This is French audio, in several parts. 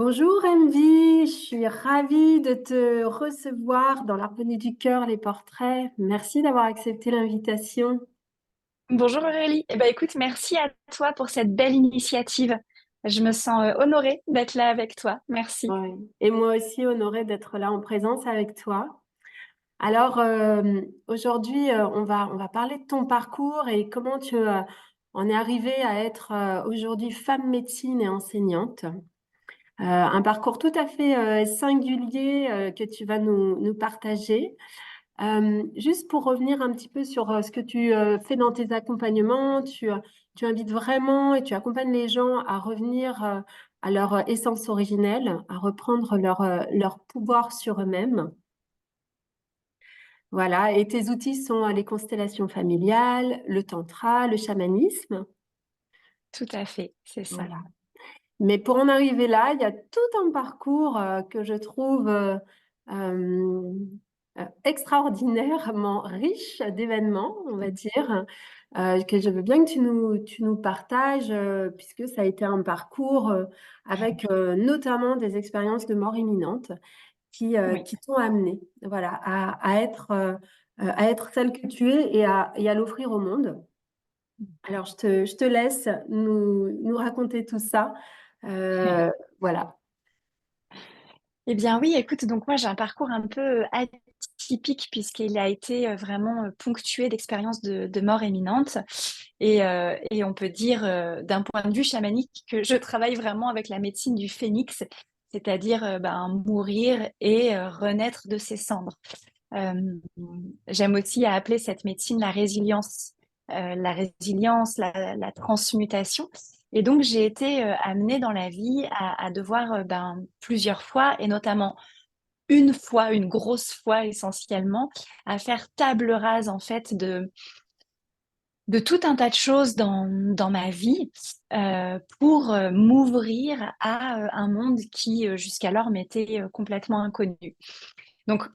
Bonjour Envy, je suis ravie de te recevoir dans l'Harmonie du cœur, les portraits. Merci d'avoir accepté l'invitation. Bonjour Aurélie. Écoute, merci à toi pour cette belle initiative. Je me sens honorée d'être là avec toi. Merci. Ouais. Et moi aussi, honorée d'être là en présence avec toi. Alors, aujourd'hui, on va parler de ton parcours et comment tu en es arrivée à être aujourd'hui femme médecine et enseignante. Un parcours tout à fait singulier que tu vas nous partager. Juste pour revenir un petit peu sur ce que tu fais dans tes accompagnements, tu invites vraiment et tu accompagnes les gens à revenir à leur essence originelle, à reprendre leur pouvoir sur eux-mêmes. Voilà, et tes outils sont les constellations familiales, le tantra, le chamanisme. Tout à fait, c'est ça. Voilà. Mais pour en arriver là, il y a tout un parcours que je trouve euh, extraordinairement riche d'événements, on va dire, que je veux bien que tu nous partages, puisque ça a été un parcours avec notamment des expériences de mort imminente Oui. qui t'ont amené, voilà, à être celle que tu es et à l'offrir au monde. Alors, je te laisse nous raconter tout ça. Euh, voilà. Eh bien oui, écoute, donc moi j'ai un parcours un peu atypique puisqu'il a été vraiment ponctué d'expériences de mort imminente. Et on peut dire d'un point de vue chamanique que je travaille vraiment avec la médecine du phénix, c'est-à-dire mourir et renaître de ses cendres. Euh, J'aime aussi à appeler cette médecine la transmutation. Et donc, j'ai été amenée dans la vie à devoir plusieurs fois, et notamment une fois, une grosse fois essentiellement, à faire table rase en fait de tout un tas de choses dans ma vie pour m'ouvrir à un monde qui jusqu'alors m'était complètement inconnu. Donc,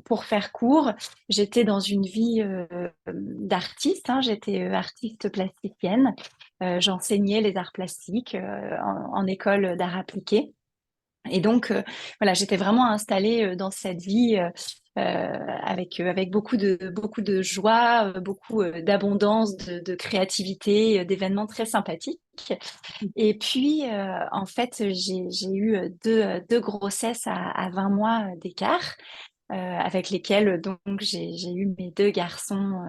pour faire court, j'étais dans une vie d'artiste, hein, j'étais artiste plasticienne. J'enseignais les arts plastiques en école d'art appliqué. Et donc, voilà, j'étais vraiment installée dans cette vie avec beaucoup de joie, beaucoup d'abondance, de créativité, d'événements très sympathiques. Et puis, en fait, j'ai eu deux grossesses à 20 mois d'écart avec lesquels donc j'ai eu mes deux garçons,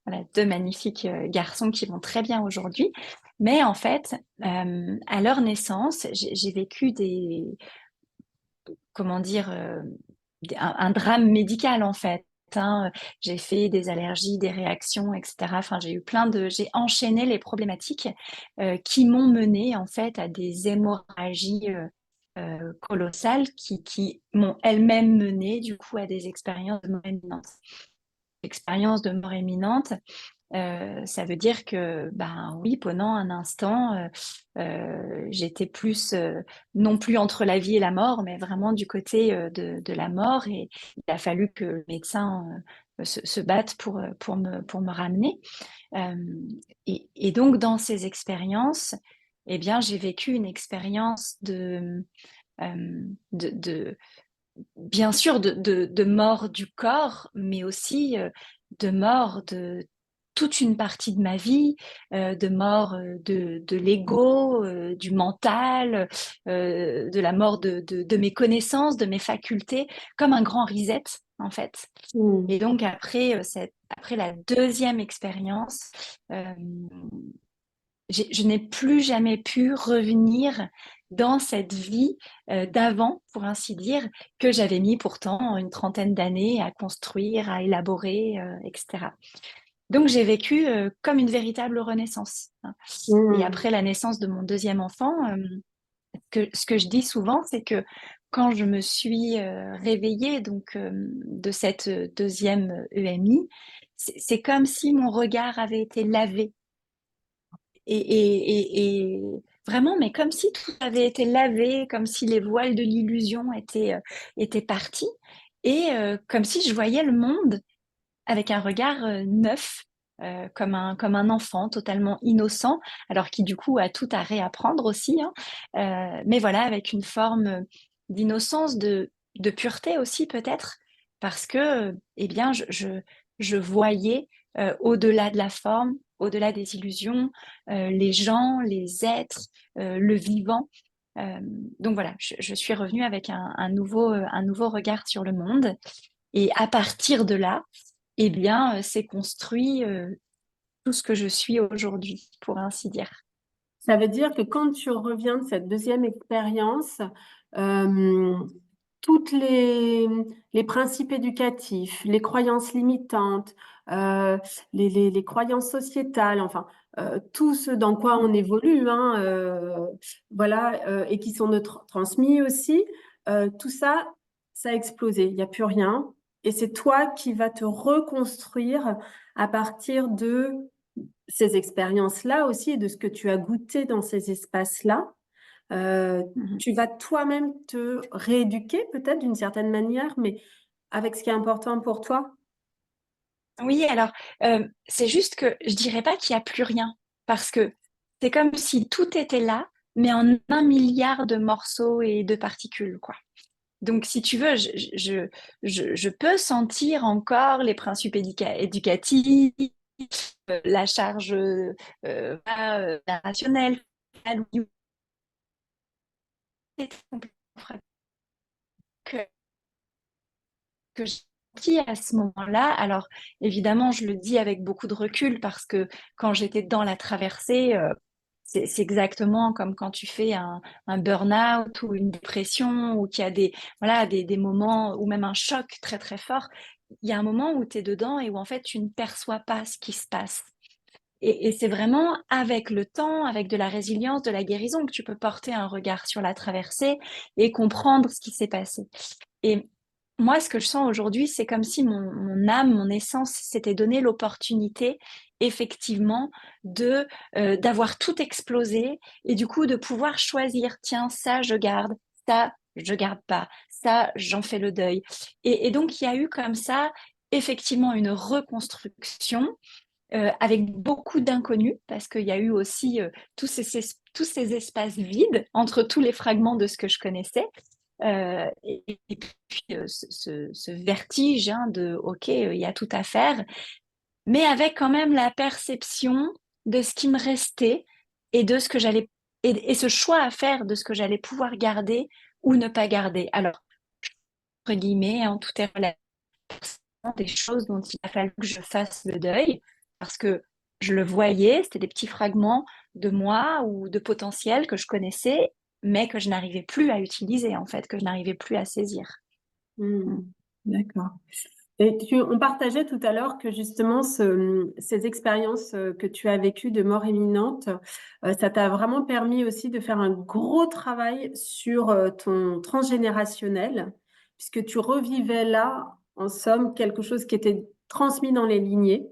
voilà, deux magnifiques garçons qui vont très bien aujourd'hui. Mais en fait, à leur naissance, j'ai vécu comment dire, un drame médical en fait. Hein. J'ai fait des allergies, des réactions, etc. Enfin, j'ai enchaîné les problématiques qui m'ont mené en fait à des hémorragies colossales qui m'ont elles-mêmes mené du coup à des expériences de mort imminente. Expériences de mort imminente, ça veut dire que, ben oui, pendant un instant, j'étais plus, non plus entre la vie et la mort, mais vraiment du côté de la mort. Et il a fallu que le médecin se batte pour me ramener. Euh, et donc, dans ces expériences, eh bien, j'ai vécu une expérience euh, de bien sûr, de mort du corps, mais aussi de mort de toute une partie de ma vie, de mort de l'ego, du mental, de la mort de mes connaissances, de mes facultés, comme un grand reset, en fait. Hmm. Et donc, après la deuxième expérience, euh, je n'ai plus jamais pu revenir dans cette vie d'avant, pour ainsi dire, que j'avais mis pourtant une trentaine d'années à construire, à élaborer, etc. Donc j'ai vécu comme une véritable renaissance. Hein. Et Hmm. après la naissance de mon deuxième enfant, ce que je dis souvent, c'est que quand je me suis réveillée donc de cette deuxième EMI, c'est comme si mon regard avait été lavé et vraiment, mais comme si tout avait été lavé, comme si les voiles de l'illusion étaient partis, et comme si je voyais le monde avec un regard neuf, comme un enfant totalement innocent, alors qui du coup a tout à réapprendre aussi, hein. Mais voilà, avec une forme d'innocence, de pureté aussi peut-être, parce que eh bien, je voyais au-delà de la forme, au-delà des illusions, les gens, les êtres, le vivant. Euh, donc voilà, je suis revenue avec un nouveau regard sur le monde. Et à partir de là, eh bien, c'est construit tout ce que je suis aujourd'hui, pour ainsi dire. Ça veut dire que quand tu reviens de cette deuxième expérience, euh, toutes les principes éducatifs, les croyances limitantes, euh, les croyances sociétales, enfin, tout ce dans quoi on évolue, hein, voilà, et qui sont transmis aussi, tout ça, ça a explosé. Il n'y a plus rien. Et c'est toi qui vas te reconstruire à partir de ces expériences-là aussi et de ce que tu as goûté dans ces espaces-là. Euh, Mhm. Tu vas toi-même te rééduquer peut-être d'une certaine manière, mais avec ce qui est important pour toi. Oui, alors, c'est juste que je dirais pas qu'il y a plus rien, parce que c'est comme si tout était là, mais en 1 milliard de morceaux et de particules, quoi. Donc, si tu veux, je peux sentir encore les principes éducatifs, la charge rationnelle, que, que j'ai senti à ce moment-là. Alors, évidemment, je le dis avec beaucoup de recul parce que quand j'étais dans la traversée, c'est exactement comme quand tu fais un burn-out ou une dépression ou qu'il y a voilà, des moments ou même un choc très, très fort. Il y a un moment où tu es dedans et où en fait, tu ne perçois pas ce qui se passe. Et c'est vraiment avec le temps, avec de la résilience, de la guérison, que tu peux porter un regard sur la traversée et comprendre ce qui s'est passé. Et moi, ce que je sens aujourd'hui, c'est comme si mon âme, mon essence s'était donné l'opportunité, effectivement, d'avoir tout explosé et du coup de pouvoir choisir, tiens, ça, je garde pas, ça, j'en fais le deuil. Et donc, il y a eu comme ça, effectivement, une reconstruction avec beaucoup d'inconnus, parce qu'il y a eu aussi tous ces espaces vides entre tous les fragments de ce que je connaissais. Et puis ce vertige hein, de OK, il y a tout à faire, mais avec quand même la perception de ce qui me restait et de ce que j'allais et ce choix à faire de ce que j'allais pouvoir garder ou ne pas garder. Alors, entre guillemets, hein, tout est relatif, des choses dont il a fallu que je fasse le deuil parce que je le voyais, c'était des petits fragments de moi ou de potentiel que je connaissais, mais que je n'arrivais plus à utiliser en fait, que je n'arrivais plus à saisir. Hmm, Mm. d'accord. Et on partageait tout à l'heure que justement ces expériences que tu as vécues de mort imminente, ça t'a vraiment permis aussi de faire un gros travail sur ton transgénérationnel, puisque tu revivais là, en somme, quelque chose qui était transmis dans les lignées.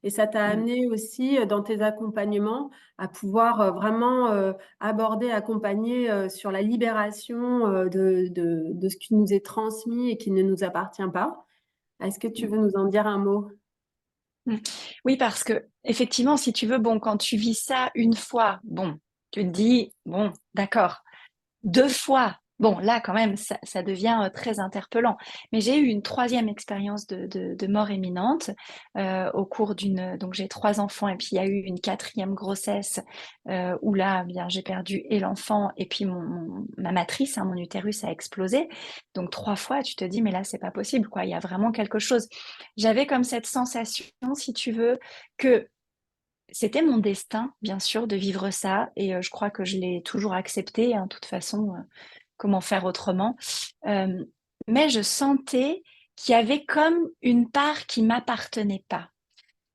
Et ça t'a Mm. amené aussi dans tes accompagnements à pouvoir vraiment aborder, accompagner sur la libération de ce qui nous est transmis et qui ne nous appartient pas. Est-ce que tu Mm. veux nous en dire un mot? Mm. Oui, parce que effectivement, si tu veux, bon, quand tu vis ça une fois, bon, tu te dis, bon, d'accord. 2 fois, bon, là, quand même, ça devient très interpellant. Mais j'ai eu une troisième expérience de mort imminente au cours d'une... Donc, j'ai 3 enfants et puis il y a eu une quatrième grossesse où là, bien, j'ai perdu et l'enfant et puis ma matrice, hein, mon utérus a explosé. Donc, 3 fois, tu te dis, mais là, c'est pas possible, quoi. Il y a vraiment quelque chose. J'avais comme cette sensation, si tu veux, que c'était mon destin, bien sûr, de vivre ça, et je crois que je l'ai toujours accepté, hein, de toute façon, comment faire autrement. Euh, mais je sentais qu'il y avait comme une part qui m'appartenait pas.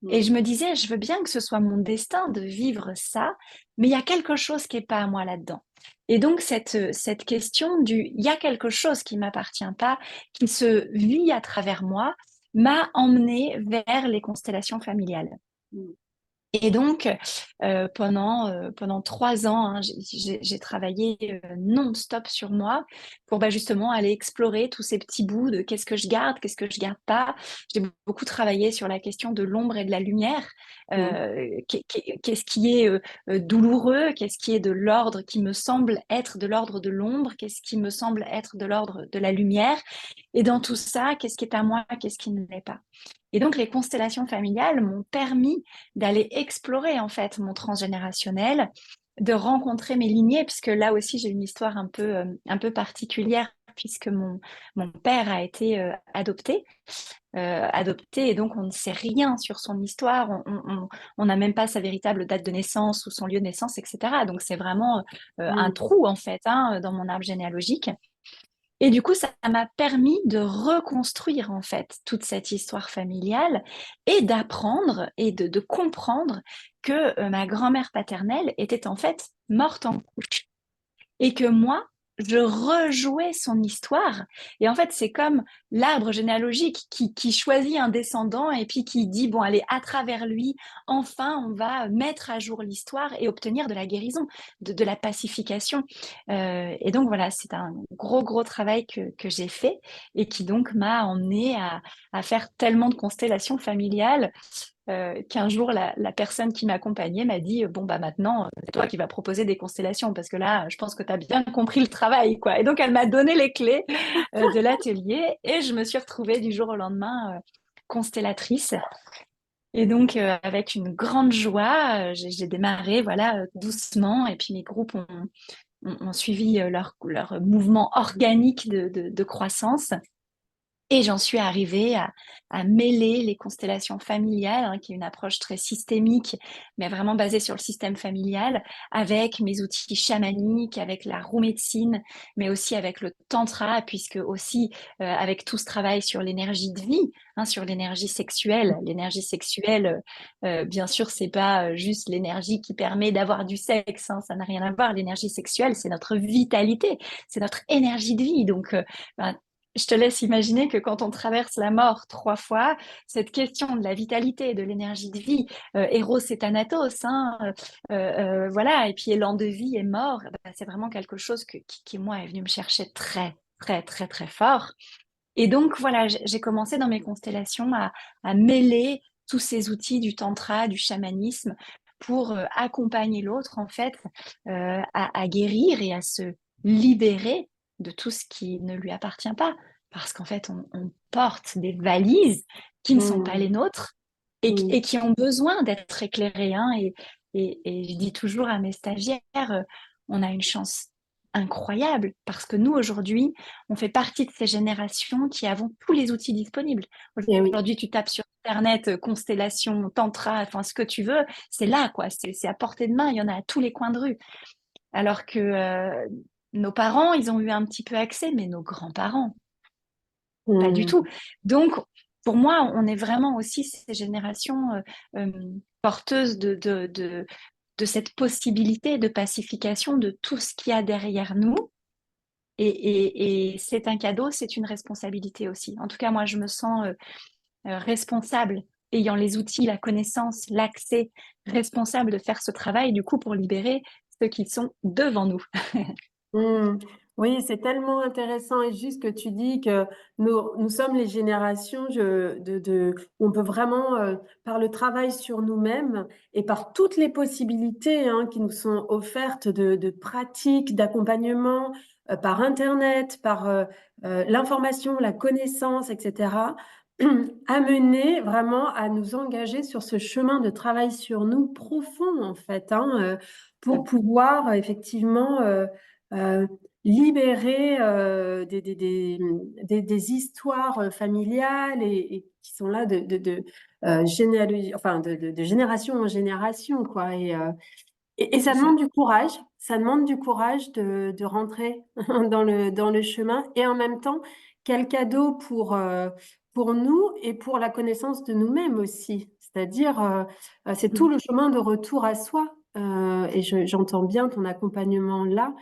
Et Mm. je me disais, je veux bien que ce soit mon destin de vivre ça, mais il y a quelque chose qui est pas à moi là-dedans. Et donc cette question il y a quelque chose qui m'appartient pas, qui se vit à travers moi, m'a emmenée vers les constellations familiales. Mm. Et donc, pendant 3 ans, hein, j'ai travaillé non-stop sur moi pour justement aller explorer tous ces petits bouts de qu'est-ce que je garde pas. J'ai beaucoup travaillé sur la question de l'ombre et de la lumière. Mm. Qu'est-ce qui est douloureux, qu'est-ce qui est de l'ordre qui me semble être de l'ordre de l'ombre, qu'est-ce qui me semble être de l'ordre de la lumière. Et dans tout ça, qu'est-ce qui est à moi, qu'est-ce qui ne l'est pas. Et donc, les constellations familiales m'ont permis d'aller explorer en fait mon transgénérationnel, de rencontrer mes lignées, puisque là aussi j'ai une histoire un peu particulière, puisque mon père a été adopté, et donc on ne sait rien sur son histoire, on n'a même pas sa véritable date de naissance ou son lieu de naissance, etc. Donc c'est vraiment un Mm. trou en fait, hein, dans mon arbre généalogique. Et du coup, ça m'a permis de reconstruire en fait toute cette histoire familiale et d'apprendre et de comprendre que ma grand-mère paternelle était en fait morte en couches et que moi, je rejouais son histoire. Et en fait, c'est comme l'arbre généalogique qui choisit un descendant et puis qui dit, bon, allez, à travers lui, enfin, on va mettre à jour l'histoire et obtenir de la guérison, de la pacification. Et donc, voilà, c'est un gros, gros travail que j'ai fait et qui donc m'a emmené à faire tellement de constellations familiales qu'un jour, la personne qui m'accompagnait m'a dit, bon, bah maintenant, c'est toi qui vas proposer des constellations, parce que là, je pense que tu as bien compris le travail, quoi. Et donc, elle m'a donné les clés de l'atelier et je me suis retrouvée du jour au lendemain constellatrice. Et donc, avec une grande joie, j'ai démarré, voilà, doucement, et puis mes groupes ont suivi leur mouvement organique de croissance. Et j'en suis arrivée à mêler les constellations familiales, hein, qui est une approche très systémique, mais vraiment basée sur le système familial, avec mes outils chamaniques, avec la roue médecine, mais aussi avec le tantra, puisque aussi avec tout ce travail sur l'énergie de vie, hein, sur l'énergie sexuelle. L'énergie sexuelle, bien sûr, c'est pas juste l'énergie qui permet d'avoir du sexe, hein, ça n'a rien à voir. L'énergie sexuelle, c'est notre vitalité, c'est notre énergie de vie. Donc, ben, je te laisse imaginer que quand on traverse la mort 3 fois, cette question de la vitalité, de l'énergie de vie, Eros et Thanatos, hein, voilà, et puis élan de vie et mort, bah, c'est vraiment quelque chose qui, moi, est venu me chercher très, très, très, très fort. Et donc, voilà, j'ai commencé dans mes constellations à mêler tous ces outils du tantra, du chamanisme, pour accompagner l'autre, en fait, à guérir et à se libérer de tout ce qui ne lui appartient pas. Parce qu'en fait, on porte des valises qui ne sont pas Mm. les nôtres et Mm. qui ont besoin d'être éclairées, hein. Et je dis toujours à mes stagiaires, on a une chance incroyable parce que nous, aujourd'hui, on fait partie de ces générations qui avons tous les outils disponibles. Eh oui. Aujourd'hui, tu tapes sur Internet, constellation, tantra, enfin ce que tu veux, c'est là, quoi. C'est à portée de main, il y en a à tous les coins de rue. Alors que nos parents, ils ont eu un petit peu accès, mais nos grands-parents, pas du Mm. tout. Donc, pour moi, on est vraiment aussi ces générations porteuses de cette possibilité de pacification de tout ce qu'il y a derrière nous. Et c'est un cadeau, c'est une responsabilité aussi. En tout cas, moi, je me sens responsable, ayant les outils, la connaissance, l'accès, responsable de faire ce travail, du coup, pour libérer ceux qui sont devant nous. Mm. Oui, c'est tellement intéressant et juste que tu dis que nous sommes les générations où on peut vraiment, par le travail sur nous-mêmes et par toutes les possibilités hein, qui nous sont offertes de pratiques, d'accompagnement, par Internet, par l'information, la connaissance, etc., amener vraiment à nous engager sur ce chemin de travail sur nous profond, en fait, hein, pour pouvoir effectivement euh, libérer des histoires familiales et qui sont là de génération en génération, quoi. Et ça C'est demande ça. du courage, ça demande du courage de rentrer dans le chemin et en même temps, quel cadeau pour nous et pour la connaissance de nous-mêmes aussi. C'est-à-dire, c'est tout Mhm. le chemin de retour à soi. Et j'entends bien ton accompagnement là.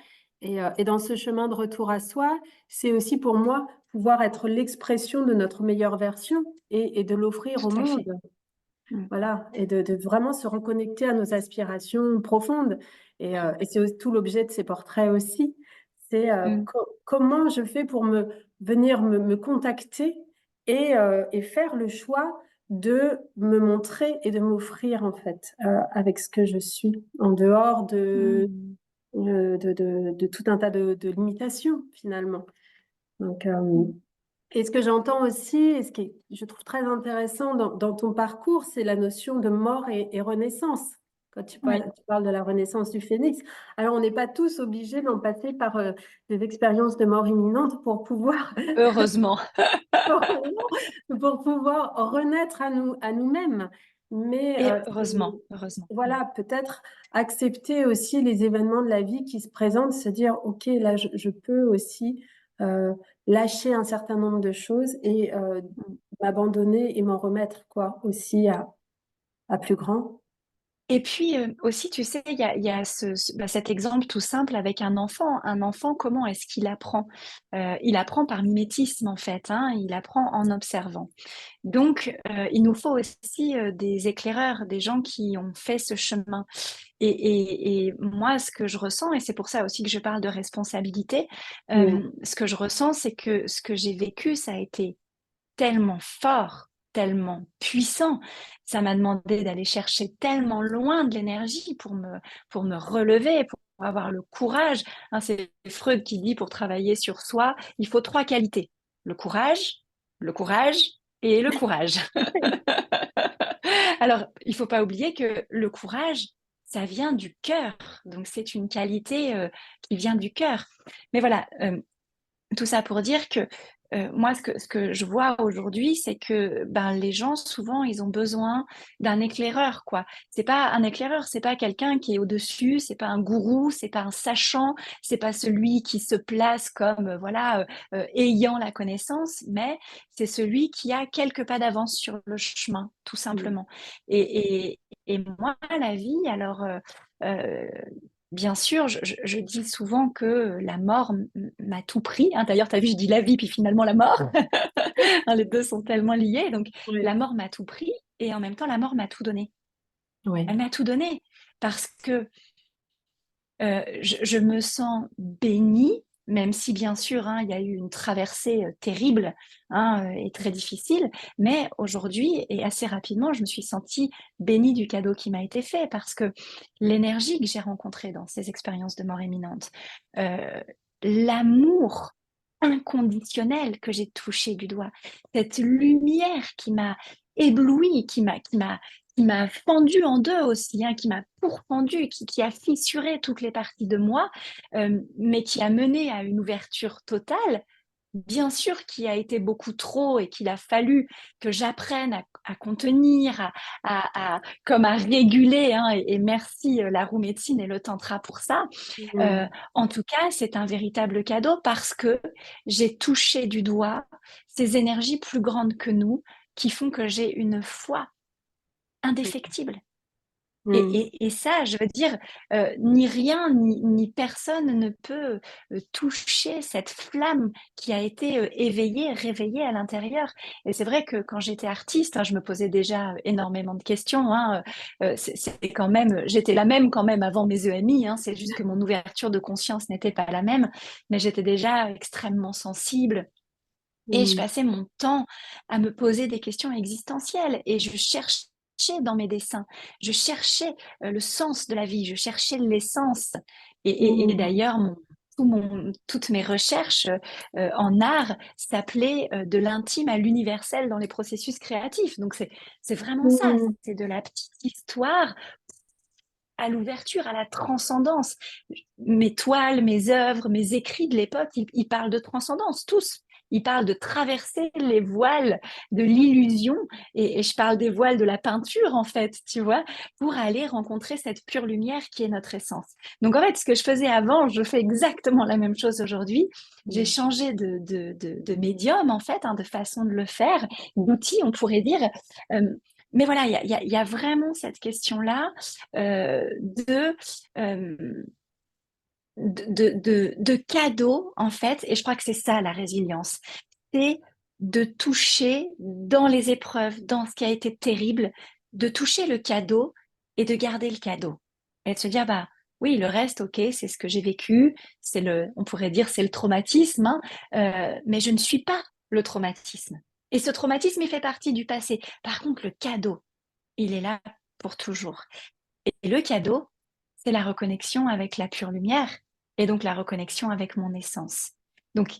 Et dans ce chemin de retour à soi, c'est aussi pour moi pouvoir être l'expression de notre meilleure version et de l'offrir au Tout à fait. monde. Mm. Voilà, et de vraiment se reconnecter à nos aspirations profondes. Et c'est tout l'objet de ces portraits aussi. C'est Mm. comment je fais pour venir me contacter et faire le choix de me montrer et de m'offrir, en fait, avec ce que je suis, en dehors Mm. de tout un tas de limitations, finalement. Donc, Mm. et ce que j'entends aussi, et ce qui je trouve très intéressant dans ton parcours, c'est la notion de mort et renaissance. Quand Oui, tu parles de la renaissance du phénix. Alors, on n'est pas tous obligés d'en passer par des expériences de mort imminente pour pouvoir, heureusement. pour pouvoir renaître à nous-mêmes. Mais Et heureusement, heureusement. Mm. voilà, peut-être accepter aussi les événements de la vie qui se présentent, se dire, OK, là, je peux aussi euh, lâcher un certain nombre de choses et Mm. m'abandonner et m'en remettre, quoi, aussi à plus grand. Et puis aussi, tu sais, il y a cet exemple tout simple avec un enfant. Un enfant, comment est-ce qu'il apprend? Il apprend par mimétisme, en fait, hein, il apprend en observant. Donc, il nous faut aussi des éclaireurs, des gens qui ont fait ce chemin. Et moi, ce que je ressens, et c'est pour ça aussi que je parle de responsabilité, Mm. ce que je ressens, c'est que ce que j'ai vécu, ça a été tellement fort, tellement puissant. Ça m'a demandé d'aller chercher tellement loin de l'énergie pour me relever, pour avoir le courage. Hein, c'est Freud qui dit pour travailler sur soi, il faut trois qualités. Le courage et le courage. Alors, il ne faut pas oublier que le courage, ça vient du cœur. Donc, c'est une qualité qui vient du cœur. Mais voilà, tout ça pour dire que moi, ce que je vois aujourd'hui, c'est que ben, les gens, souvent, ils ont besoin d'un éclaireur, quoi. C'est pas un éclaireur, c'est pas quelqu'un qui est au-dessus, c'est pas un gourou, c'est pas un sachant, c'est pas celui qui se place comme, voilà, ayant la connaissance, mais c'est celui qui a quelques pas d'avance sur le chemin, tout Mm. simplement. Et, et, et moi, la vie, alors, euh, bien sûr, je dis souvent que la mort m'a tout pris, hein. D'ailleurs, tu as vu, je dis la vie, puis finalement la mort. Hein, les deux sont tellement liés. Donc, Oui, la mort m'a tout pris et en même temps, la mort m'a tout donné. oui. Elle m'a tout donné parce que je me sens bénie, même si bien sûr, hein, il y a eu une traversée terrible, hein, et très difficile, mais aujourd'hui et assez rapidement, je me suis sentie bénie du cadeau qui m'a été fait parce que l'énergie que j'ai rencontrée dans ces expériences de mort imminente, euh, l'amour inconditionnel que j'ai touché du doigt, cette lumière qui m'a éblouie, qui m'a fendu en deux aussi, hein, qui m'a pourfendu, qui a fissuré toutes les parties de moi, mais qui a mené à une ouverture totale. Bien sûr qu'il a été beaucoup trop et qu'il a fallu que j'apprenne à contenir, comme à réguler, hein, et merci la roue médecine et le tantra pour ça. Mm. Euh, En tout cas, c'est un véritable cadeau parce que j'ai touché du doigt ces énergies plus grandes que nous qui font que j'ai une foi indéfectible. Mm. Et ça, je veux dire, ni rien, ni personne ne peut toucher cette flamme qui a été éveillée, réveillée à l'intérieur. Et c'est vrai que quand j'étais artiste, hein, je me posais déjà énormément de questions. Hein, c'est quand même, j'étais la même quand même avant mes EMI. Hein, c'est juste que mon ouverture de conscience n'était pas la même, mais j'étais déjà extrêmement sensible. Et je Mm. passais mon temps à me poser des questions existentielles et je cherchais dans mes dessins, je cherchais le sens de la vie, je cherchais l'essence. Et Mm. d'ailleurs, toutes mes recherches en art s'appelaient de l'intime à l'universel dans les processus créatifs. Donc c'est vraiment ça, Mm. c'est de la petite histoire à l'ouverture, à la transcendance. Mes toiles, mes œuvres, mes écrits de l'époque, ils parlent de transcendance, tous. Ils parlent de traverser les voiles de l'illusion, et je parle des voiles de la peinture, en fait, tu vois, pour aller rencontrer cette pure lumière qui est notre essence. Donc, en fait, ce que je faisais avant, je fais exactement la même chose aujourd'hui. J'ai Mm. changé de médium, en fait, hein, de façon de le faire, d'outil, on pourrait dire. Euh, mais voilà, il y a vraiment cette question-là euh, de, euh, de cadeaux, en fait, et je crois que c'est ça la résilience, c'est de toucher dans les épreuves, dans ce qui a été terrible, de toucher le cadeau et de garder le cadeau. Et de se dire, bah oui, le reste, ok, c'est ce que j'ai vécu, on pourrait dire, c'est le traumatisme, hein, mais je ne suis pas le traumatisme. Et ce traumatisme, il fait partie du passé. Par contre, le cadeau, il est là pour toujours. Et le cadeau, c'est la reconnexion avec la pure lumière et donc la reconnexion avec mon essence. Donc,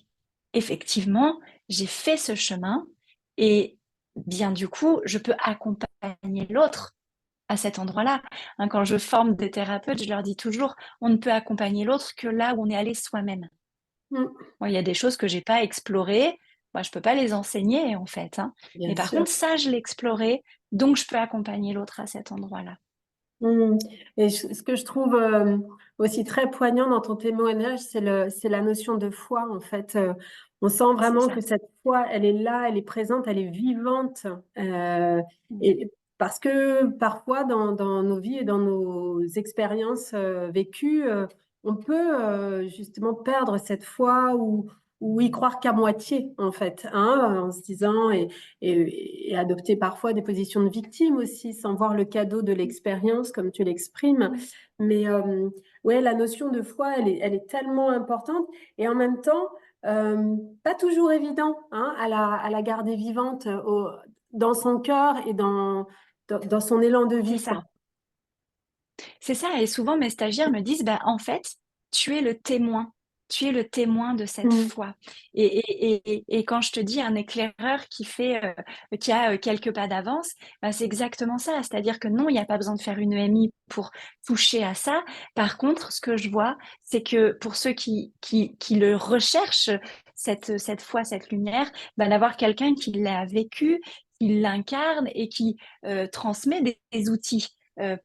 effectivement, j'ai fait ce chemin et bien du coup, je peux accompagner l'autre à cet endroit-là. Hein, quand je forme des thérapeutes, je leur dis toujours, on ne peut accompagner l'autre que là où on est allé soi-même. Mm, Bon, il y a des choses que j'ai pas explorées, moi je peux pas les enseigner en fait, hein. Mais bien par sûr. contre, ça, je l'ai exploré, donc je peux accompagner l'autre à cet endroit-là. Mm. Et ce que je trouve aussi très poignant dans ton témoignage, c'est la notion de foi, en fait. On sent C'est vraiment ça. que cette foi, elle est là, elle est présente, elle est vivante. Et parce que parfois, dans nos vies et dans nos expériences vécues, on peut justement perdre cette foi ou y croire qu'à moitié, en fait, hein, en se disant, et adopter parfois des positions de victime aussi, sans voir le cadeau de l'expérience, comme tu l'exprimes. Mais ouais, la notion de foi, elle est tellement importante et en même temps, pas toujours évident hein, à la garder vivante dans son cœur et dans son élan de C'est vie, ça. quoi. C'est ça, et souvent mes stagiaires me disent, bah, en fait, tu es le témoin. Tu es le témoin de cette Mm. foi. Et quand je te dis un éclaireur qui a quelques pas d'avance, bah, c'est exactement ça. C'est-à-dire que non, il n'y a pas besoin de faire une EMI pour toucher à ça. Par contre, ce que je vois, c'est que pour ceux qui le recherchent, cette foi, cette lumière, bah, d'avoir quelqu'un qui l'a vécu, qui l'incarne et qui transmet des outils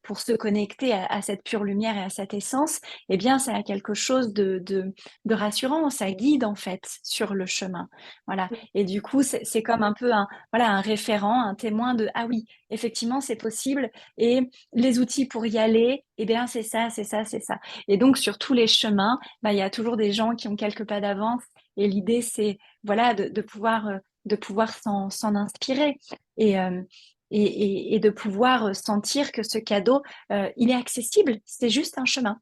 pour se connecter à cette pure lumière et à cette essence, eh bien, ça a quelque chose de rassurant, ça guide en fait sur le chemin. Voilà. Et du coup, c'est comme un peu voilà, un référent, un témoin de ah oui, effectivement, c'est possible. Et les outils pour y aller, eh bien, c'est ça, c'est ça, c'est ça. Et donc, sur tous les chemins, bah, il y a toujours des gens qui ont quelques pas d'avance. Et l'idée, c'est voilà, de pouvoir s'en inspirer. Et, et de pouvoir sentir que ce cadeau, il est accessible, c'est juste un chemin.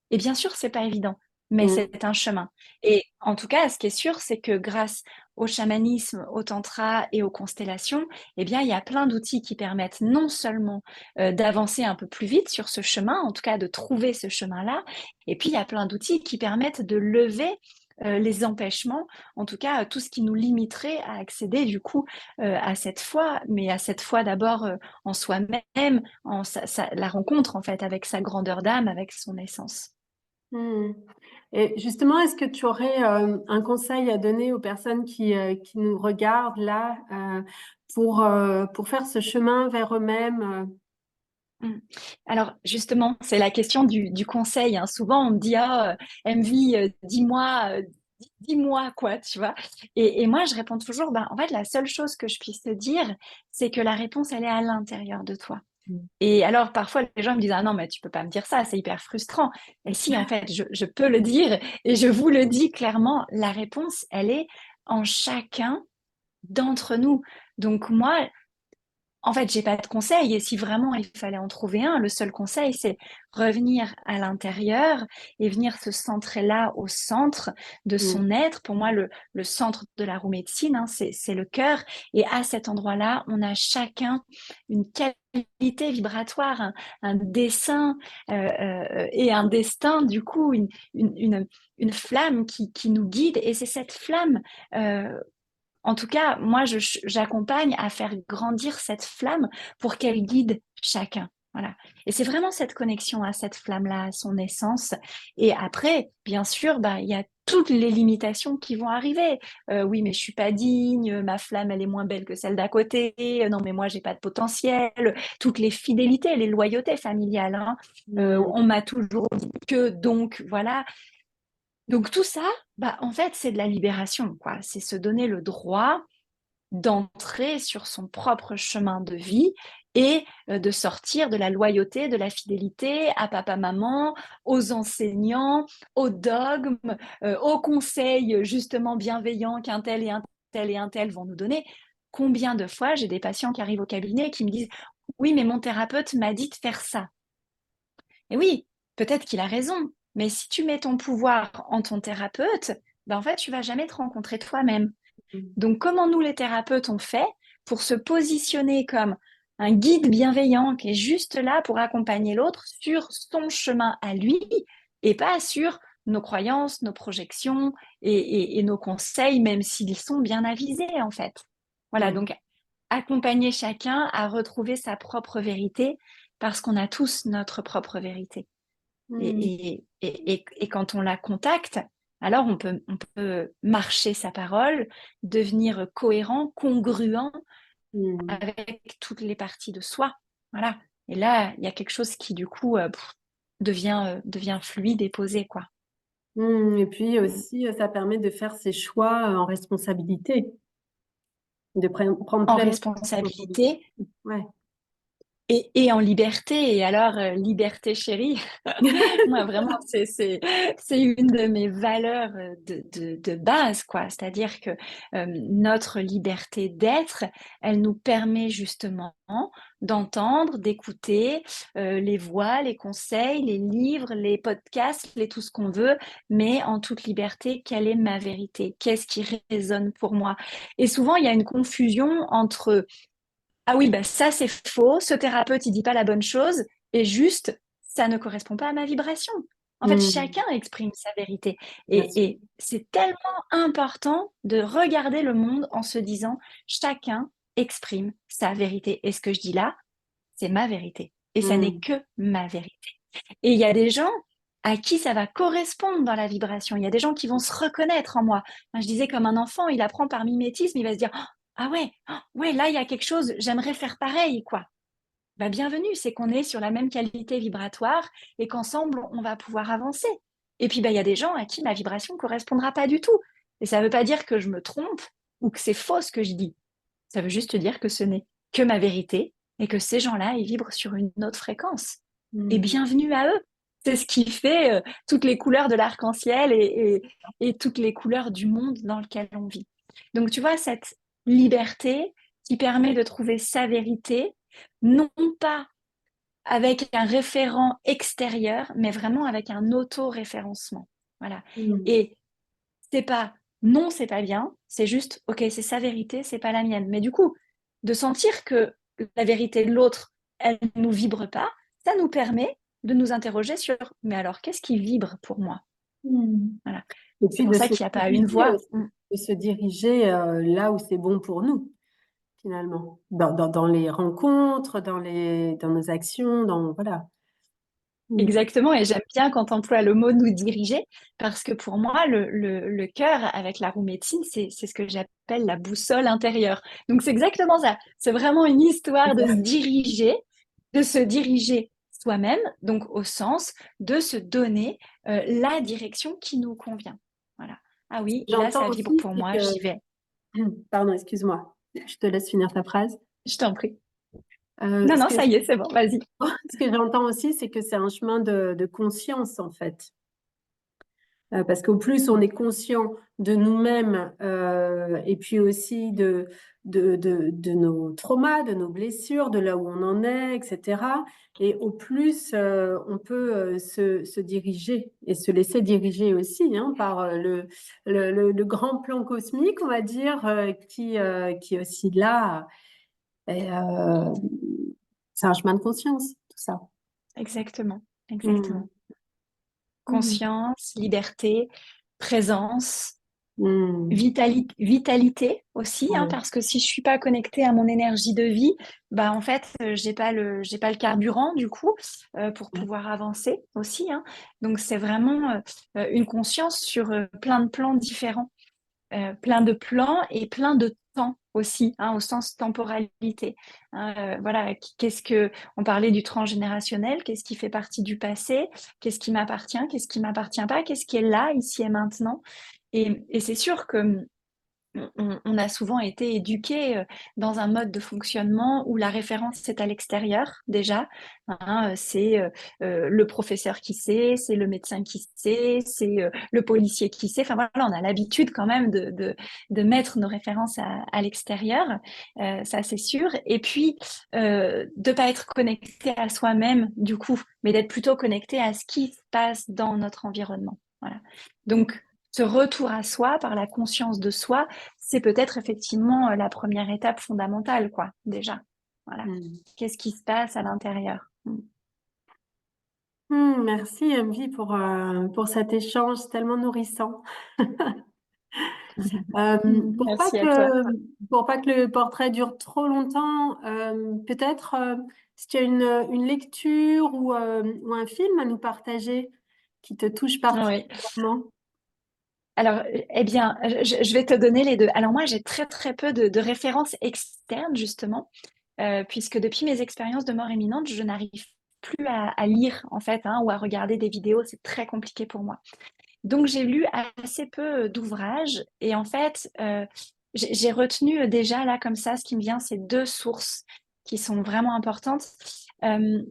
Et bien sûr, c'est pas évident, mais Mm. c'est un chemin. Et en tout cas, ce qui est sûr, c'est que grâce au chamanisme, au tantra et aux constellations, eh bien, il y a plein d'outils qui permettent non seulement d'avancer un peu plus vite sur ce chemin, en tout cas de trouver ce chemin-là, et puis il y a plein d'outils qui permettent de lever les empêchements, en tout cas tout ce qui nous limiterait à accéder du coup à cette foi, mais à cette foi d'abord en soi-même, la rencontre en fait avec sa grandeur d'âme, avec son essence. Mm. Et justement, est-ce que tu aurais un conseil à donner aux personnes qui nous regardent là pour faire ce chemin vers eux-mêmes? Mm. Alors justement, c'est la question du conseil, hein. Souvent, on me dit, ah, MV, dis-moi, dis-moi quoi, tu vois. Et moi, je réponds toujours, ben, en fait, la seule chose que je puisse te dire, c'est que la réponse, elle est à l'intérieur de toi. Et alors, parfois, les gens me disent, ah non, mais tu peux pas me dire ça, c'est hyper frustrant. Et si, en fait, je peux le dire et je vous le dis clairement, la réponse, elle est en chacun d'entre nous. Donc moi, en fait, j'ai pas de conseil et si vraiment il fallait en trouver un, le seul conseil, c'est revenir à l'intérieur et venir se centrer là au centre de Mm. son être. Pour moi, le centre de la roue médecine, hein, c'est le cœur. Et à cet endroit-là, on a chacun une qualité vibratoire, un dessin et un destin, du coup, une flamme qui nous guide. Et c'est cette flamme en tout cas, moi, j'accompagne à faire grandir cette flamme pour qu'elle guide chacun. Voilà. Et c'est vraiment cette connexion à cette flamme-là, à son essence. Et après, bien sûr, bah, il y a toutes les limitations qui vont arriver. Oui, mais je suis pas digne, ma flamme, elle est moins belle que celle d'à côté. Non, mais moi, j'ai pas de potentiel. Toutes les fidélités, les loyautés familiales, hein. Mm. On m'a toujours dit que, donc, voilà. Donc tout ça, bah, en fait, c'est de la libération, quoi. C'est se donner le droit d'entrer sur son propre chemin de vie et de sortir de la loyauté, de la fidélité à papa-maman, aux enseignants, aux dogmes, aux conseils justement bienveillants qu'un tel et un tel et un tel vont nous donner. Combien de fois j'ai des patients qui arrivent au cabinet et qui me disent Oui, mais mon thérapeute m'a dit de faire ça. Et oui, peut-être qu'il a raison, mais si tu mets ton pouvoir en ton thérapeute, ben en fait, tu vas jamais te rencontrer toi-même. Donc, comment nous, les thérapeutes, on fait pour se positionner comme un guide bienveillant qui est juste là pour accompagner l'autre sur son chemin à lui et pas sur nos croyances, nos projections et nos conseils, même s'ils sont bien avisés, en fait. Voilà, Ouais. donc accompagner chacun à retrouver sa propre vérité parce qu'on a tous notre propre vérité. Mm. Et quand on la contacte, alors on peut marcher sa parole, devenir cohérent, congruent Mm. avec toutes les parties de soi. Voilà. Et là, il y a quelque chose qui, du coup, devient fluide et posé, quoi. Et puis aussi, ça permet de faire ses choix en responsabilité, de prendre En pleinement responsabilité. responsabilité Ouais. et en liberté. Et alors, liberté chérie, moi, vraiment, c'est une de mes valeurs de base, quoi. C'est-à-dire que notre liberté d'être, elle nous permet justement d'entendre, d'écouter les voix, les conseils, les livres, les podcasts, tout ce qu'on veut, mais en toute liberté, quelle est ma vérité? Qu'est-ce qui résonne pour moi? Et souvent, il y a une confusion entre ah oui, bah ça c'est faux, ce thérapeute il dit pas la bonne chose et juste ça ne correspond pas à ma vibration. En fait, Mm. chacun exprime sa vérité Bien sûr. et c'est tellement important de regarder le monde en se disant chacun exprime sa vérité. Et ce que je dis là, c'est ma vérité et ça n'est Mm. que ma vérité. Et il y a des gens à qui ça va correspondre dans la vibration. Il y a des gens qui vont se reconnaître en moi. Moi, je disais comme un enfant, il apprend par mimétisme, il va se dire ah ouais, ouais, là il y a quelque chose, j'aimerais faire pareil, quoi. Bah, bienvenue, c'est qu'on est sur la même qualité vibratoire et qu'ensemble on va pouvoir avancer. Et puis bah, il y a des gens à qui ma vibration ne correspondra pas du tout. Et ça ne veut pas dire que je me trompe ou que c'est faux ce que je dis. Ça veut juste dire que ce n'est que ma vérité et que ces gens-là, ils vibrent sur une autre fréquence. Et Mm. bienvenue à eux. C'est ce qui fait toutes les couleurs de l'arc-en-ciel et toutes les couleurs du monde dans lequel on vit. Donc, tu vois, cette liberté qui permet de trouver sa vérité, non pas avec un référent extérieur, mais vraiment avec un auto-référencement. Voilà. Mm. Et c'est pas non, c'est pas bien, c'est juste ok, c'est sa vérité, c'est pas la mienne. Mais du coup, de sentir que la vérité de l'autre, elle nous vibre pas, ça nous permet de nous interroger sur mais alors qu'est-ce qui vibre pour moi? Mm. Voilà. Et C'est puis pour de ça se qu'il n'y a pas une diriger voix. aussi, de se diriger là où c'est bon pour nous, finalement, dans les rencontres, dans nos actions, voilà. Mm. Exactement, et j'aime bien quand tu emploies le mot nous diriger, parce que pour moi, le cœur avec la roue médecine, c'est ce que j'appelle la boussole intérieure. Donc c'est exactement ça. C'est vraiment une histoire de se diriger soi-même, donc au sens de se donner la direction qui nous convient. Voilà. Ah oui, là, J'entends ça vibre aussi, pour c'est moi, que, j'y vais. pardon, excuse-moi, je te laisse finir ta phrase. Je t'en prie. Euh, Non, ce non, que, ça y est, c'est bon, vas-y. ce que j'entends aussi, c'est que c'est un chemin de conscience, en fait. Parce qu'au plus on est conscient de nous-mêmes et puis aussi de nos traumas, de nos blessures, de là où on en est, etc. Et au plus on peut se diriger et se laisser diriger aussi hein, par le grand plan cosmique, on va dire, qui est aussi là. Et, c'est un chemin de conscience, tout ça. Exactement, Mm. exactement. Mm. Conscience, liberté, présence. Mm. Vitalité aussi, hein, Ouais. parce que si je suis pas connectée à mon énergie de vie, bah en fait, j'ai pas le carburant du coup pour pouvoir avancer aussi, hein. Donc c'est vraiment une conscience sur plein de plans différents, plein de plans et plein de temps aussi, hein, au sens temporalité. Hein, voilà, qu'est-ce que on parlait du transgénérationnel, qu'est-ce qui fait partie du passé, qu'est-ce qui m'appartient pas, qu'est-ce qui est là ici et maintenant. Et c'est sûr que on a souvent été éduqués dans un mode de fonctionnement où la référence est à l'extérieur déjà. Hein, c'est le professeur qui sait, c'est le médecin qui sait, c'est le policier qui sait. Enfin voilà, on a l'habitude quand même de mettre nos références à l'extérieur, ça c'est sûr. Et puis, de pas être connecté à soi-même du coup, mais d'être plutôt connecté à ce qui se passe dans notre environnement. Voilà. Donc, ce retour à soi par la conscience de soi, c'est peut-être effectivement la première étape fondamentale, quoi, déjà. Voilà. Mm. Qu'est-ce qui se passe à l'intérieur? Merci, MV, pour cet échange tellement nourrissant. Pour pas Merci à toi. pour pas que le portrait dure trop longtemps, peut-être si tu as une lecture ou un film à nous partager qui te touche Oui. particulièrement. Alors, eh bien, je vais te donner les deux. Alors moi, j'ai très très peu de références externes, justement, puisque depuis mes expériences de mort imminente, je n'arrive plus à lire, en fait, hein, ou à regarder des vidéos. C'est très compliqué pour moi. Donc, j'ai lu assez peu d'ouvrages et en fait, j'ai retenu déjà là comme ça, ce qui me vient, c'est deux sources qui sont vraiment importantes. Euh,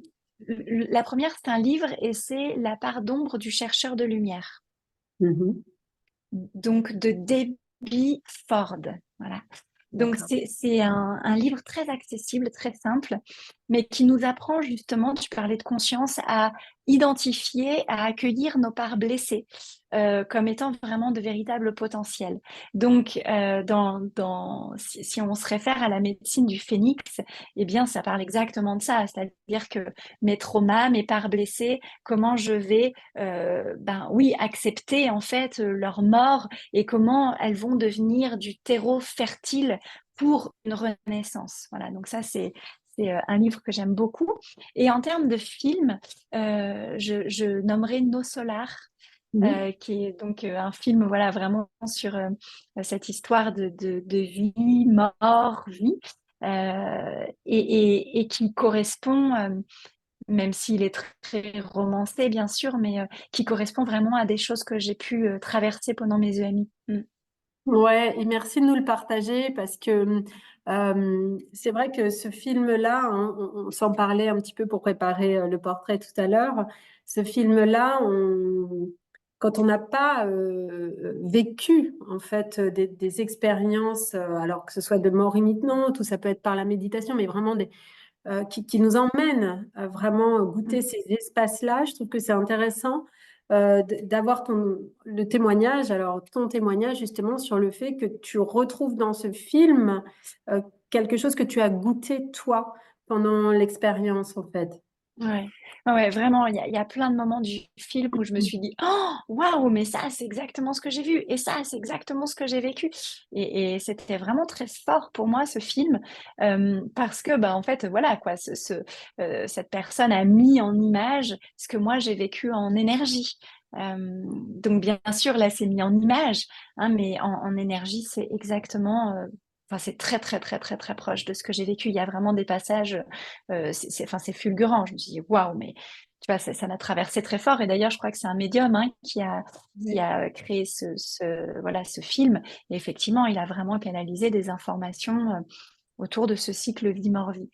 la première, c'est un livre et c'est La part d'ombre du chercheur de lumière, Mhm. donc de Debbie Ford. Voilà. Donc, D'accord. c'est un livre très accessible, très simple, mais qui nous apprend justement, tu parlais de conscience, à identifier, à accueillir nos parts blessées comme étant vraiment de véritables potentiels. Donc, si on se réfère à la médecine du phénix, eh bien, ça parle exactement de ça, c'est-à-dire que mes traumas, mes parts blessées, comment je vais, ben oui, accepter en fait leur mort et comment elles vont devenir du terreau fertile pour une renaissance. Voilà, donc ça, c'est un livre que j'aime beaucoup. Et en termes de film, je nommerai Nos Solars, Mhm. qui est donc un film voilà, vraiment sur cette histoire de vie, mort, vie, et qui correspond, même s'il est très romancé, bien sûr, mais qui correspond vraiment à des choses que j'ai pu traverser pendant mes EMI. Mm. Ouais, et merci de nous le partager parce que c'est vrai que ce film-là, hein, on s'en parlait un petit peu pour préparer le portrait tout à l'heure. Ce film-là, quand on n'a pas vécu en fait des expériences, alors que ce soit de mort imminente ou ça peut être par la méditation, mais vraiment qui nous emmène à vraiment Mm. goûter ces espaces-là. Je trouve que c'est intéressant d'avoir le témoignage, alors ton témoignage justement sur le fait que tu retrouves dans ce film euh, quelque chose que tu as goûté toi pendant l'expérience en fait. Ouais. Ouais, vraiment, il y a plein de moments du film où je me suis dit, oh, waouh, mais ça, c'est exactement ce que j'ai vu, et ça, c'est exactement ce que j'ai vécu. Et c'était vraiment très fort pour moi, ce film, parce que, bah, en fait, voilà, quoi, cette personne a mis en image ce que moi, j'ai vécu en énergie. Donc, bien sûr, là, c'est mis en image, hein, mais en énergie, c'est exactement, enfin, c'est très, très, très, très, très proche de ce que j'ai vécu. Il y a vraiment des passages enfin, c'est fulgurant. Je me suis dit, waouh, mais tu vois, ça m'a traversé très fort. Et d'ailleurs, je crois que c'est un médium hein, qui Ouais. a créé voilà, ce film. Et effectivement, il a vraiment canalisé des informations autour de ce cycle vie-mort-vie.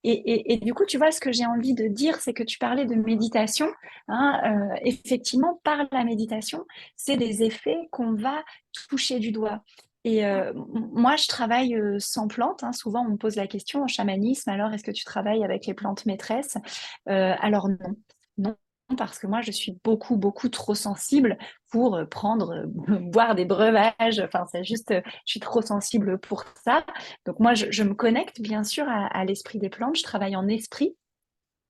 Et du coup, tu vois, ce que j'ai envie de dire, c'est que tu parlais de méditation. Hein, effectivement, par la méditation, c'est des effets qu'on va toucher du doigt. Et moi, je travaille sans plantes. Hein. Souvent, on me pose la question en chamanisme, alors est-ce que tu travailles avec les plantes maîtresses? Alors non. Non, parce que moi, je suis beaucoup, beaucoup trop sensible pour prendre, boire des breuvages. Enfin, c'est juste, je suis trop sensible pour ça. Donc moi, je me connecte bien sûr à l'esprit des plantes. Je travaille en esprit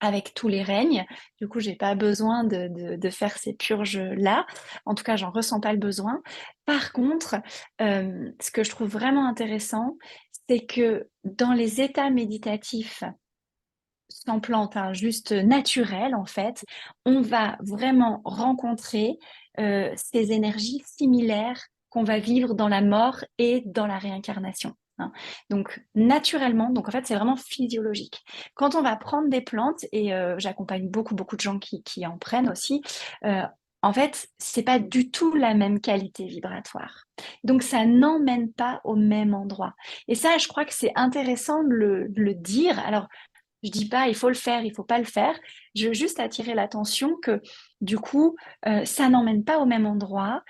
avec tous les règnes. Du coup, j'ai pas besoin de faire ces purges-là. En tout cas, j'en ressens pas le besoin. Par contre, ce que je trouve vraiment intéressant, c'est que dans les états méditatifs sans plante, hein, juste naturel en fait, on va vraiment rencontrer ces énergies similaires qu'on va vivre dans la mort et dans la réincarnation. Hein. Donc naturellement, donc en fait c'est vraiment physiologique. Quand on va prendre des plantes, et j'accompagne beaucoup beaucoup de gens qui en prennent aussi, euh, en fait, c'est pas du tout la même qualité vibratoire. Donc, ça n'emmène pas au même endroit. Et ça, je crois que c'est intéressant de le dire. Alors, je dis pas il faut le faire, il faut pas le faire. Je veux juste attirer l'attention que du coup, ça n'emmène pas au même endroit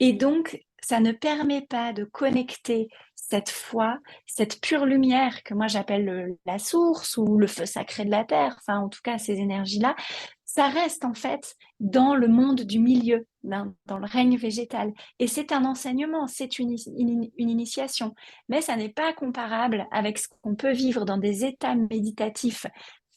et donc ça ne permet pas de connecter cette foi, cette pure lumière que moi j'appelle la source ou le feu sacré de la terre, enfin en tout cas ces énergies-là, ça reste en fait dans le monde du milieu, dans le règne végétal. Et c'est un enseignement, c'est une initiation mais ça n'est pas comparable avec ce qu'on peut vivre dans des états méditatifs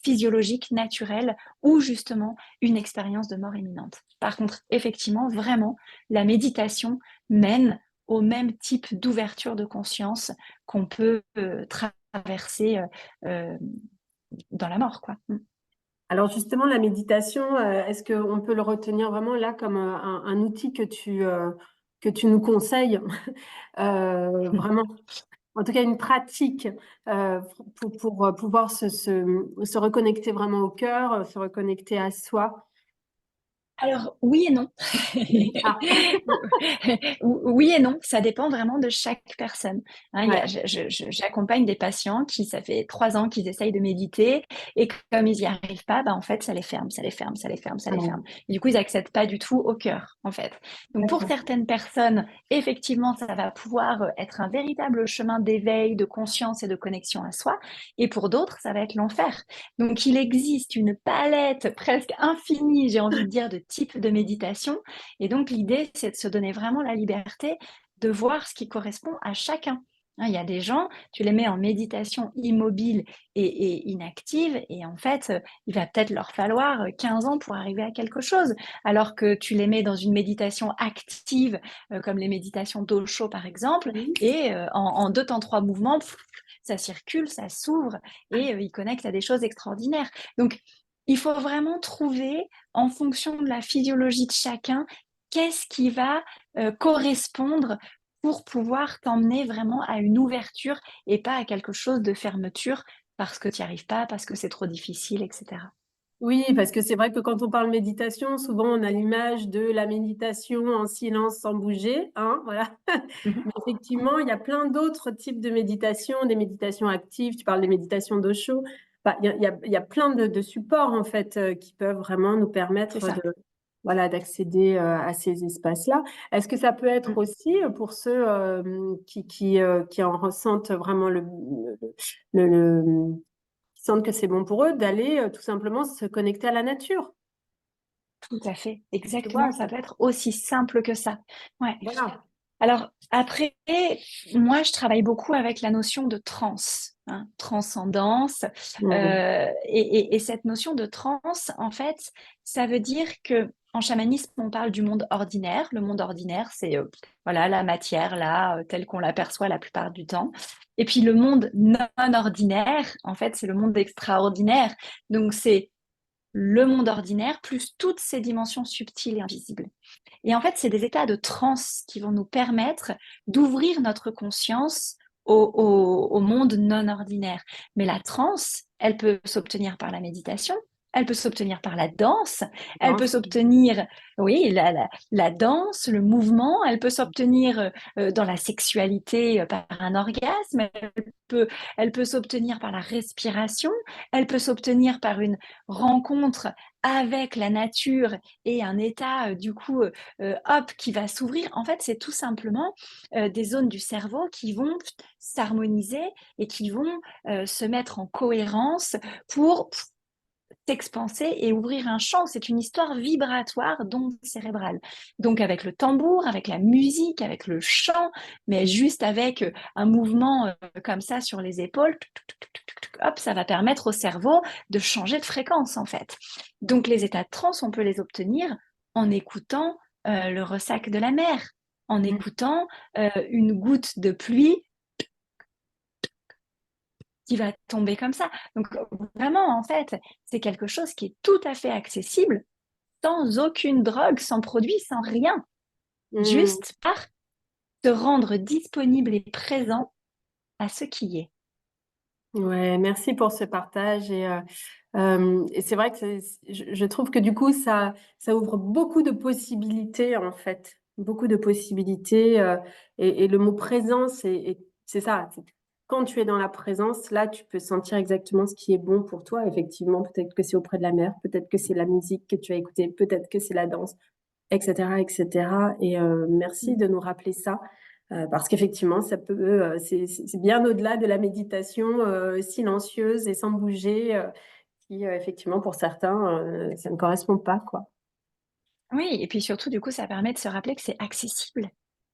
physiologiques, naturels, ou justement une expérience de mort imminente. Par contre, effectivement, vraiment, la méditation mène au même type d'ouverture de conscience qu'on peut traverser dans la mort, quoi. Alors justement, la méditation, est-ce qu'on peut le retenir vraiment là comme un outil que tu nous conseilles vraiment, en tout cas une pratique pour pouvoir se reconnecter vraiment au cœur, se reconnecter à soi? Alors, oui et non. Ah, Oui et non, ça dépend vraiment de chaque personne. Hein, ouais, j'accompagne des patients qui, ça fait 3 ans qu'ils essayent de méditer et comme ils n'y arrivent pas, bah, en fait, ça les ferme, ça les ferme, ça les ferme, ça les ferme. ouais, Et du coup, ils n'accèdent pas du tout au cœur, en fait. Donc, pour d'accord. certaines personnes, effectivement, ça va pouvoir être un véritable chemin d'éveil, de conscience et de connexion à soi. Et pour d'autres, ça va être l'enfer. Donc, il existe une palette presque infinie, j'ai envie de dire, de types de méditation. Et donc, l'idée, c'est de se donner vraiment la liberté de voir ce qui correspond à chacun. Hein, il y a des gens, tu les mets en méditation immobile et inactive, et en fait, il va peut-être leur falloir 15 ans pour arriver à quelque chose, alors que tu les mets dans une méditation active, comme les méditations d'Osho par exemple, Oui. et en 2 temps 3 mouvements, ça circule, ça s'ouvre, et ils connectent à des choses extraordinaires. Donc, il faut vraiment trouver, en fonction de la physiologie de chacun, qu'est-ce qui va correspondre pour pouvoir t'emmener vraiment à une ouverture et pas à quelque chose de fermeture parce que tu n'y arrives pas, parce que c'est trop difficile, etc. Oui, parce que c'est vrai que quand on parle méditation, souvent on a l'image de la méditation en silence sans bouger, hein, voilà. Mais effectivement, il y a plein d'autres types de méditation, des méditations actives, tu parles des méditations d'Osho. Enfin, il y a plein de supports en fait qui peuvent vraiment nous C'est permettre ça. de, voilà, d'accéder à ces espaces-là. Est-ce que ça peut être Mm. aussi pour ceux qui en ressentent vraiment le- qui sentent que c'est bon pour eux d'aller tout simplement se connecter à la nature? Tout à fait, Tu vois, exactement. Ça peut être aussi simple que ça. Ouais. voilà. Alors après, moi, je travaille beaucoup avec la notion de transe, hein, transcendance. Mm. Et cette notion de transe, en fait, ça veut dire que en chamanisme, on parle du monde ordinaire. Le monde ordinaire, c'est voilà la matière là, telle qu'on l'aperçoit la plupart du temps. Et puis le monde non ordinaire, en fait, c'est le monde extraordinaire. Donc c'est le monde ordinaire plus toutes ces dimensions subtiles et invisibles. Et en fait, c'est des états de transe qui vont nous permettre d'ouvrir notre conscience au monde non ordinaire. Mais la transe, elle peut s'obtenir par la méditation, elle peut s'obtenir par la danse, elle peut Danse. s'obtenir, oui, la danse, le mouvement, elle peut s'obtenir dans la sexualité par un orgasme, peut, elle peut s'obtenir par la respiration, elle peut s'obtenir par une rencontre avec la nature et un état du coup hop qui va s'ouvrir. En fait, c'est tout simplement des zones du cerveau qui vont s'harmoniser et qui vont se mettre en cohérence pour s'expanser et ouvrir un champ. C'est une histoire vibratoire, donc cérébrale. Donc avec le tambour, avec la musique, avec le chant, mais juste avec un mouvement comme ça sur les épaules, hop, ça va permettre au cerveau de changer de fréquence en fait. Donc les états de transe, on peut les obtenir en écoutant le ressac de la mer, en Mm. écoutant une goutte de pluie qui va tomber comme ça. Donc vraiment, en fait, c'est quelque chose qui est tout à fait accessible, sans aucune drogue, sans produit, sans rien, Mm. juste par te rendre disponible et présent à ce qui est. Ouais, merci pour ce partage et c'est vrai que je trouve que du coup ça ouvre beaucoup de possibilités en fait, beaucoup de possibilités et le mot présence c'est ça. Quand tu es dans la présence, là tu peux sentir exactement ce qui est bon pour toi. Effectivement, peut-être que c'est auprès de la mer, peut-être que c'est la musique que tu as écoutée, peut-être que c'est la danse, etc., etc. Et merci de nous rappeler ça. Parce qu'effectivement, ça peut, c'est bien au-delà de la méditation silencieuse et sans bouger, qui effectivement pour certains, ça ne correspond pas, quoi. Oui, et puis surtout, du coup, ça permet de se rappeler que c'est accessible.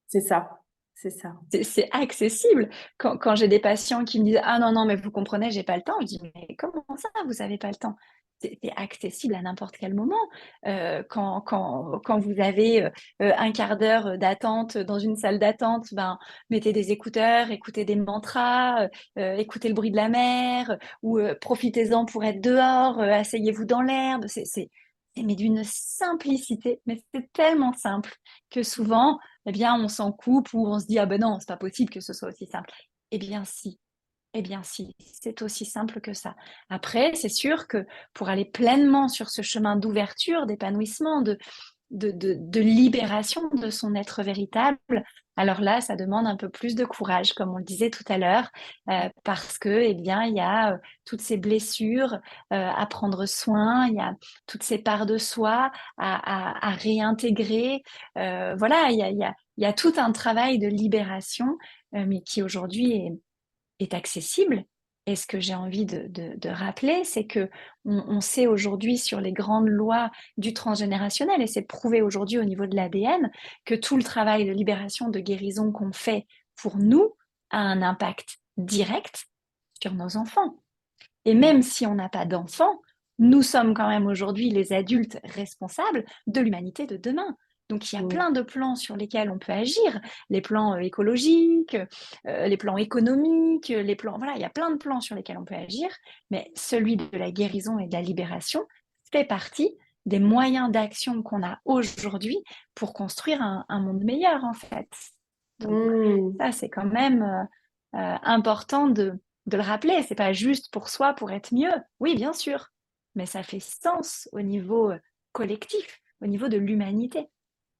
C'est ça, c'est ça. C'est accessible. Quand j'ai des patients qui me disent: «Ah non, non, mais vous comprenez, j'ai pas le temps», je dis: «Mais comment ça, vous avez pas le temps? C'est accessible à n'importe quel moment». Quand vous avez, 1/4 d'heure, d'attente dans une salle d'attente, ben, mettez des écouteurs, écoutez des mantras, écoutez le bruit de la mer, ou profitez-en pour être dehors, asseyez-vous dans l'herbe. C'est mais d'une simplicité, mais c'est tellement simple que souvent, eh bien, on s'en coupe ou on se dit: «Ah ben non, c'est pas possible que ce soit aussi simple». Eh bien si, eh bien si, c'est aussi simple que ça. Après, c'est sûr que pour aller pleinement sur ce chemin d'ouverture, d'épanouissement, de libération de son être véritable, alors là, ça demande un peu plus de courage, comme on le disait tout à l'heure, parce que, eh bien, il y a toutes ces blessures à prendre soin, il y a toutes ces parts de soi à réintégrer. Voilà, il y a tout un travail de libération, mais qui aujourd'hui est accessible. Et ce que j'ai envie de rappeler, c'est que on sait aujourd'hui sur les grandes lois du transgénérationnel, et c'est prouvé aujourd'hui au niveau de l'ADN, que tout le travail de libération, de guérison qu'on fait pour nous a un impact direct sur nos enfants. Et même si on n'a pas d'enfants, nous sommes quand même aujourd'hui les adultes responsables de l'humanité de demain. Donc il y a Mm. plein de plans sur lesquels on peut agir, les plans écologiques, les plans économiques, les plans, voilà, il y a plein de plans sur lesquels on peut agir, mais celui de la guérison et de la libération fait partie des moyens d'action qu'on a aujourd'hui pour construire un monde meilleur en fait. Donc Mm. ça, c'est quand même important de le rappeler. C'est pas juste pour soi, pour être mieux. Oui, bien sûr, mais ça fait sens au niveau collectif, au niveau de l'humanité.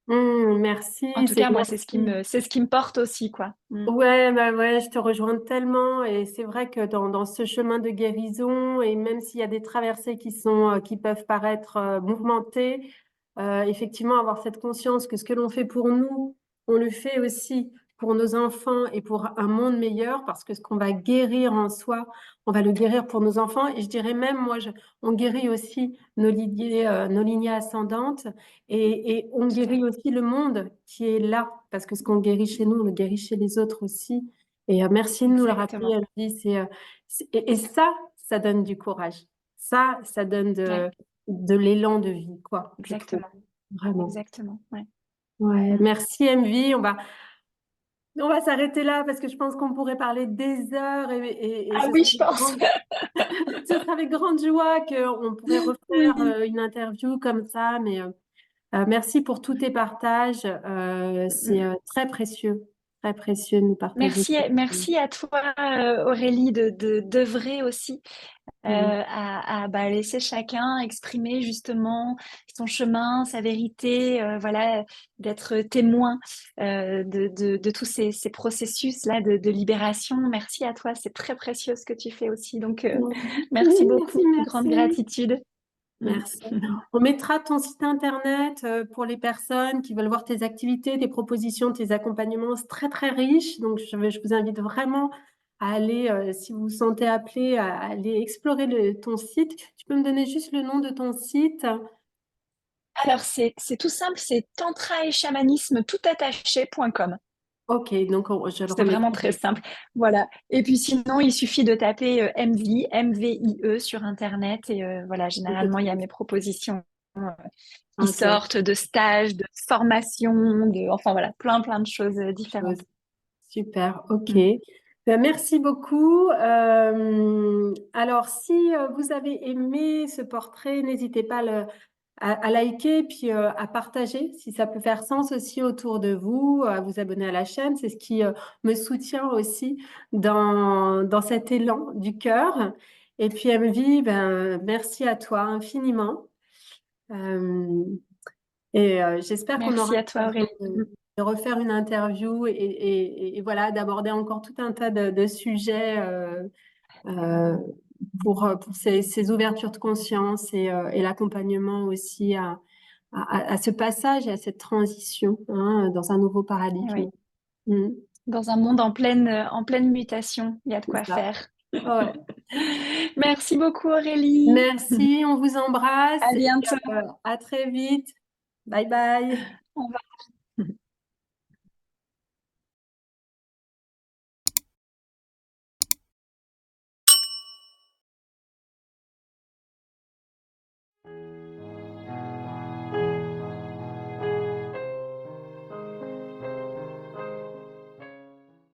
Mm. Merci, En tout c'est cas, moi, gentil. c'est ce qui me porte aussi, quoi. Mm. Ouais, bah ouais, je te rejoins tellement et c'est vrai que dans ce chemin de guérison et même s'il y a des traversées qui peuvent paraître mouvementées, effectivement avoir cette conscience que ce que l'on fait pour nous, on le fait aussi pour nos enfants et pour un monde meilleur parce que ce qu'on va guérir en soi, on va le guérir pour nos enfants et je dirais même on guérit aussi nos lignées ascendantes et on Tout à guérit fait. aussi le monde qui est là, parce que ce qu'on guérit chez nous, on le guérit chez les autres aussi. Et merci de nous le rappeler, Exactement. Elodie. Et ça, ça donne du courage. Ça donne Ouais, de l'élan de vie, quoi, je trouve. exactement. Vraiment. Exactement. Ouais. Ouais. Mm. Merci, MV. On va s'arrêter là parce que je pense qu'on pourrait parler des heures et Ah ce oui, sera je pense. ce sera avec grande joie qu'on pourrait refaire Oui. une interview comme ça, mais merci pour tous tes partages. C'est Mm. très précieux de nous partager. Merci, merci à toi, Aurélie, d'œuvrer aussi Mm. bah, laisser chacun exprimer justement son chemin, sa vérité, voilà, d'être témoin de tous ces processus-là de libération. Merci à toi, c'est très précieux ce que tu fais aussi. Donc, merci Merci, beaucoup, grande merci. gratitude. Mm. Merci. On mettra ton site internet pour les personnes qui veulent voir tes activités, tes propositions, tes accompagnements. C'est très, très riche. Donc, je vous invite vraiment à aller, si vous vous sentez appelé, à aller explorer ton site. Tu peux me donner juste le nom de ton site? Alors, c'est tout simple, c'est tantra et chamanisme tout attaché.com. Ok, donc je le C'est vraiment remettrai. très simple. Voilà. Et puis sinon, il suffit de taper MVIE, MVIE sur Internet. Et voilà, généralement, il y a mes propositions qui Ok. sortent de stages, de formations, enfin voilà, plein de choses différentes. Super, ok. Mm. Merci beaucoup. Alors, si vous avez aimé ce portrait, n'hésitez pas à liker et puis à partager si ça peut faire sens aussi autour de vous, à vous abonner à la chaîne. C'est ce qui me soutient aussi dans cet élan du cœur. Et puis, MV, ben, merci à toi infiniment. Euh, j'espère qu'on aura Merci à toi, l'occasion Aurélie. de refaire une interview et voilà, d'aborder encore tout un tas de sujets euh, pour ces ouvertures de conscience et l'accompagnement aussi à ce passage et à cette transition hein, dans un nouveau paradigme. Oui. Mm, Dans un monde en pleine mutation, il y a de c'est quoi ça. faire. Ouais. Merci beaucoup, Aurélie. Merci, on vous embrasse À et bientôt. à très vite. Bye bye. Au revoir.